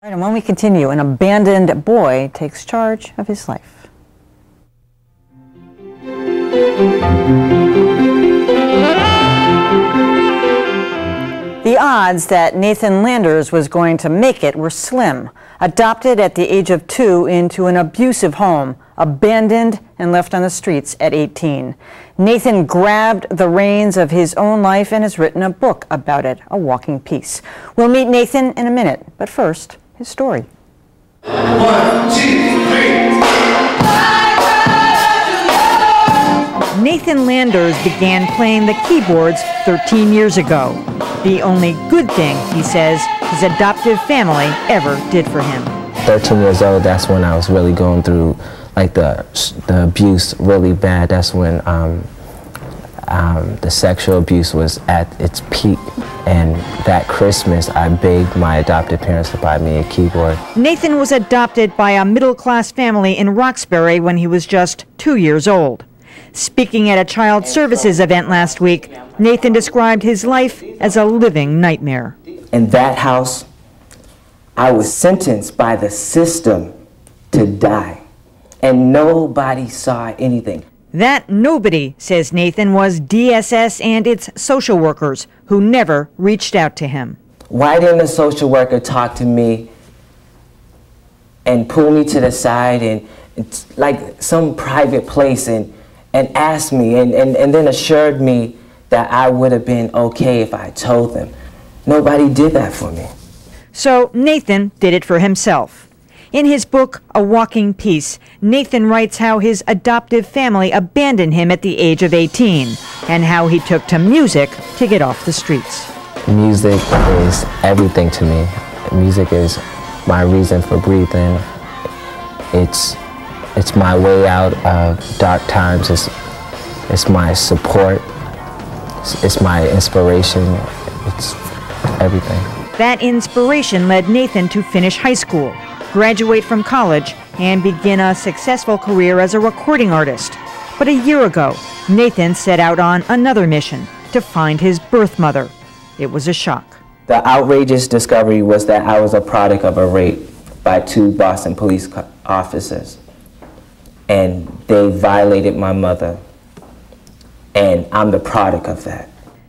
And when we continue, an abandoned boy takes charge of his life. The odds that Nathan Landers was going to make it were slim. Adopted at the age of 2 into an abusive home, abandoned and left on the streets at 18. Nathan grabbed the reins of his own life and has written a book about it, A Walking Peace. We'll meet Nathan in a minute, but first, his story. 1, 2, 3. Nathan Landers began playing the keyboards 13 years ago. The only good thing, he says, his adoptive family ever did for him. 13 years old, that's when I was really going through like the abuse really bad. That's when the sexual abuse was at its peak. And that Christmas, I begged my adopted parents to buy me a keyboard. Nathan was adopted by a middle-class family in Roxbury when he was just 2 years old. Speaking at a child services event last week, Nathan described his life as a living nightmare. In that house, I was sentenced by the system to die, and nobody saw anything. That nobody, says Nathan, was DSS and its social workers, who never reached out to him. Why didn't a social worker talk to me and pull me to the side and like some private place and ask me and then assured me that I would have been okay if I told them? Nobody did that for me. So Nathan did it for himself. In his book, A Walking Peace, Nathan writes how his adoptive family abandoned him at the age of 18 and how he took to music to get off the streets. Music is everything to me. Music is my reason for breathing. It's my way out of dark times. It's my support. It's my inspiration. It's everything. That inspiration led Nathan to finish high school, graduate from college, and begin a successful career as a recording artist. But a year ago, Nathan set out on another mission, to find his birth mother. It was a shock. The outrageous discovery was that I was a product of a rape by 2 Boston police officers. And they violated my mother, and I'm the product of that.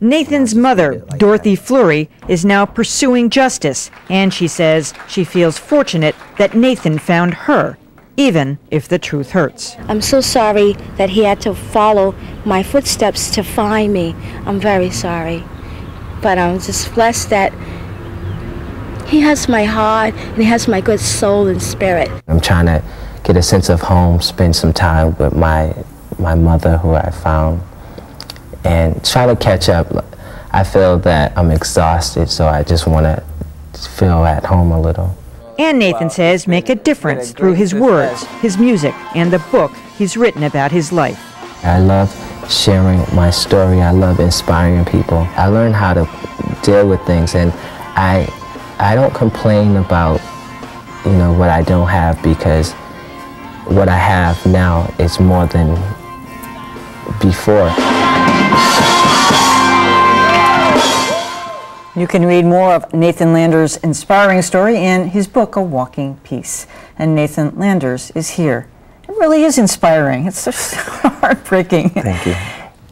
Nathan's mother, Dorothy Fleury, is now pursuing justice, and she says she feels fortunate that Nathan found her, even if the truth hurts. I'm so sorry that he had to follow my footsteps to find me. I'm very sorry. But I'm just blessed that he has my heart and he has my good soul and spirit. I'm trying to get a sense of home, spend some time with my mother, who I found, and try to catch up. I feel that I'm exhausted, so I just want to feel at home a little. And Nathan says make a difference through his words, his music, and the book he's written about his life. I love sharing my story. I love inspiring people. I learned how to deal with things, and I don't complain about, you know, what I don't have, because what I have now is more than before. You can read more of Nathan Landers' inspiring story in his book, A Walking Peace. And Nathan Landers is here. It really is inspiring. It's just heartbreaking. Thank you.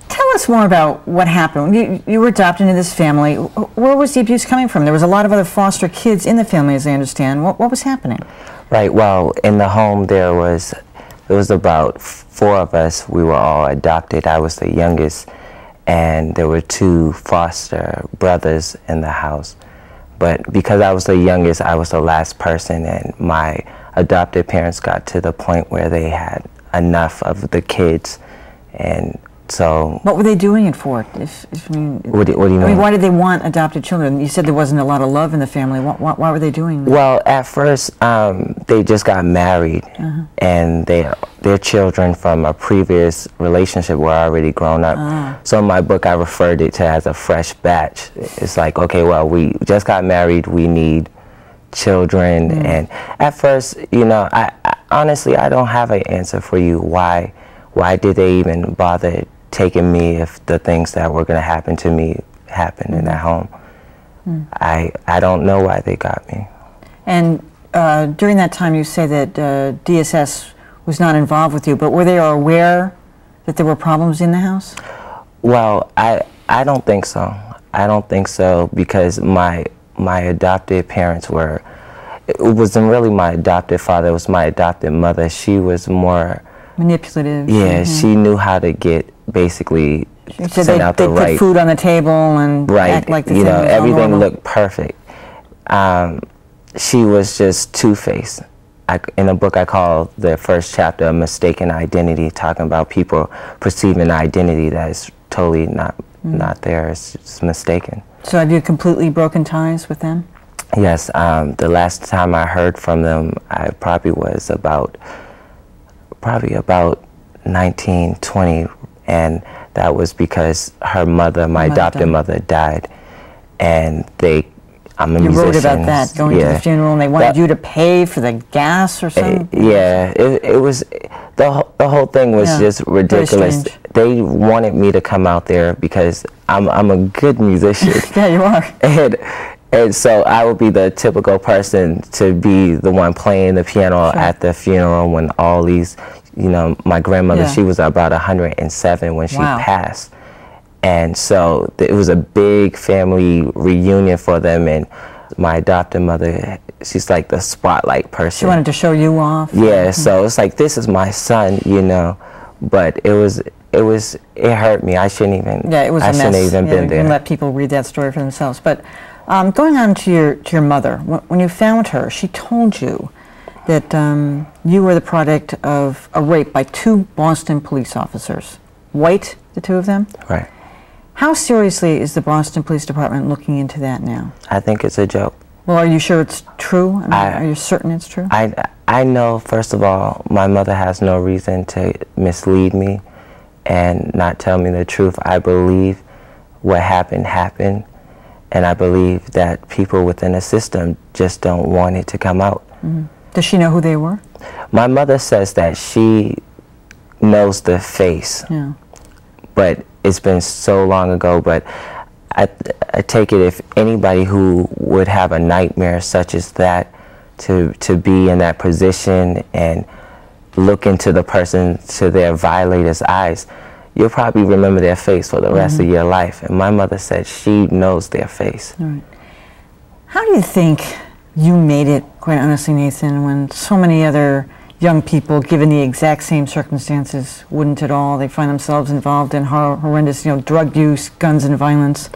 Tell us more about what happened. You were adopted into this family. Where was the abuse coming from? There was a lot of other foster kids in the family, as I understand. What was happening? Right, well, in the home there was about 4 of us. We were all adopted. I was the youngest, and there were 2 foster brothers in the house. But because I was the youngest, I was the last person, and my adopted parents got to the point where they had enough of the kids, and so... What were they doing it for? What do you mean? Why did they want adopted children? You said there wasn't a lot of love in the family. Why were they doing that? Well, at first, they just got married, and their children from a previous relationship were already grown up. So in my book, I referred it to as a fresh batch. It's like, okay, well, we just got married, we need children. And at first, you know, I honestly, I don't have an answer for you. Why did they even bother taking me if the things that were going to happen to me happened in that home? I don't know why they got me. And during that time, you say that DSS was not involved with you, but were they aware that there were problems in the house? Well, I don't think so. I don't think so, because my adopted parents were, it wasn't really my adopted father, it was my adopted mother. She was more manipulative. Yeah, she knew how to get basically send out the right. They put food on the table and act like the thing was all everything normal. looked perfect. She was just two-faced. In the book, I call the first chapter "A Mistaken Identity," talking about people perceiving identity that is totally not there. It's mistaken. So have you completely broken ties with them? Yes. The last time I heard from them, I probably was about 19, 20, and that was because her mother, my adopted mother, died, and I'm a musician. You wrote about that, going to the funeral, and they wanted you to pay for the gas or something? Yeah, it was, the whole thing was just ridiculous. They wanted me to come out there because I'm a good musician. Yeah, you are. And so I would be the typical person to be the one playing the piano at the funeral when all these, my grandmother, she was about 107 when she passed. And so it was a big family reunion for them, and my adopted mother, she's like the spotlight person. She wanted to show you off. Yeah, so it's like, this is my son, but it hurt me. I shouldn't even. Yeah, it was a mess. I shouldn't even been there. And let people read that story for themselves. But going on to your mother, when you found her, she told you that you were the product of a rape by 2 Boston police officers. White, the 2 of them? Right. How seriously is the Boston Police Department looking into that now? I think it's a joke. Well, are you sure it's true? Are you certain it's true? I know, first of all, my mother has no reason to mislead me and not tell me the truth. I believe what happened, and I believe that people within the system just don't want it to come out. Does she know who they were? My mother says that she knows the face, but it's been so long ago. But I take it, if anybody who would have a nightmare such as that, to be in that position and look into the person, to their violators' eyes, you'll probably remember their face for the rest of your life. And my mother said she knows their face. All right. How do you think you made it, quite honestly, Nathan, when so many other young people, given the exact same circumstances, wouldn't at all? They find themselves involved in horrendous, drug use, guns, and violence.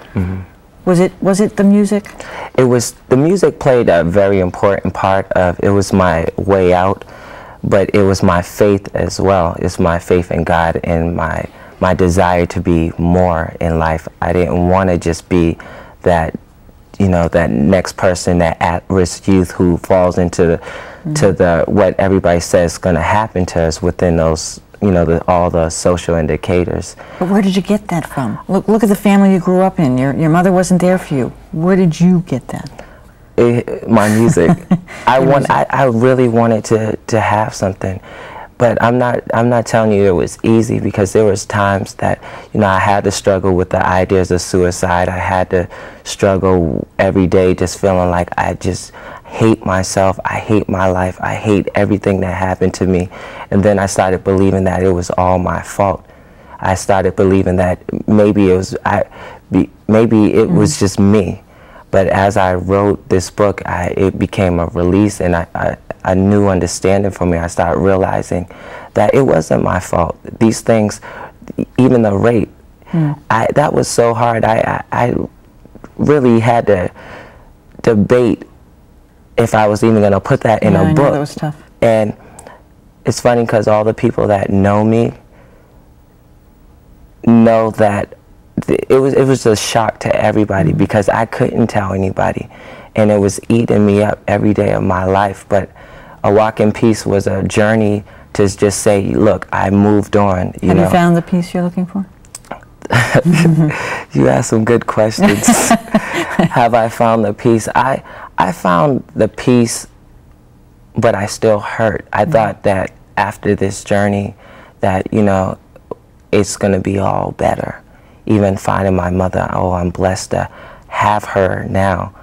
Was it the music? It was. The music played a very important part of. It was my way out, but it was my faith as well. It's my faith in God and my desire to be more in life. I didn't want to just be that, that next person, that at-risk youth who falls into the what everybody says is going to happen to us within those, all the social indicators. But where did you get that from? Look at the family you grew up in. Your mother wasn't there for you. Where did you get that? My music. I really wanted to have something. But I'm not telling you it was easy, because there was times that, I had to struggle with the ideas of suicide. I had to struggle every day just feeling like I just hate myself, I hate my life, I hate everything that happened to me. And then I started believing that it was all my fault. I started believing that maybe it was just me. But as I wrote this book, it became a release and a new understanding for me. I started realizing that it wasn't my fault. These things, even the rape, that was so hard. I really had to debate if I was even going to put that in a book. Know, that was tough. And it's funny, because all the people that know me know that it was a shock to everybody, because I couldn't tell anybody, and it was eating me up every day of my life. But A Walk in Peace was a journey to just say, look, I moved on. Have you found the peace you're looking for? You asked some good questions. Have I found the peace? I found the peace, but I still hurt. I thought that after this journey that, it's going to be all better. Even finding my mother, I'm blessed to have her now.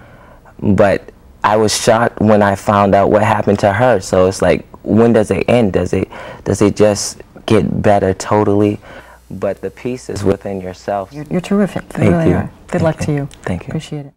But I was shocked when I found out what happened to her. So it's like, when does it end? Does it just get better totally? But the peace is within yourself. You're terrific. You Thank really you. are. Good luck to you. Thank you. Appreciate it.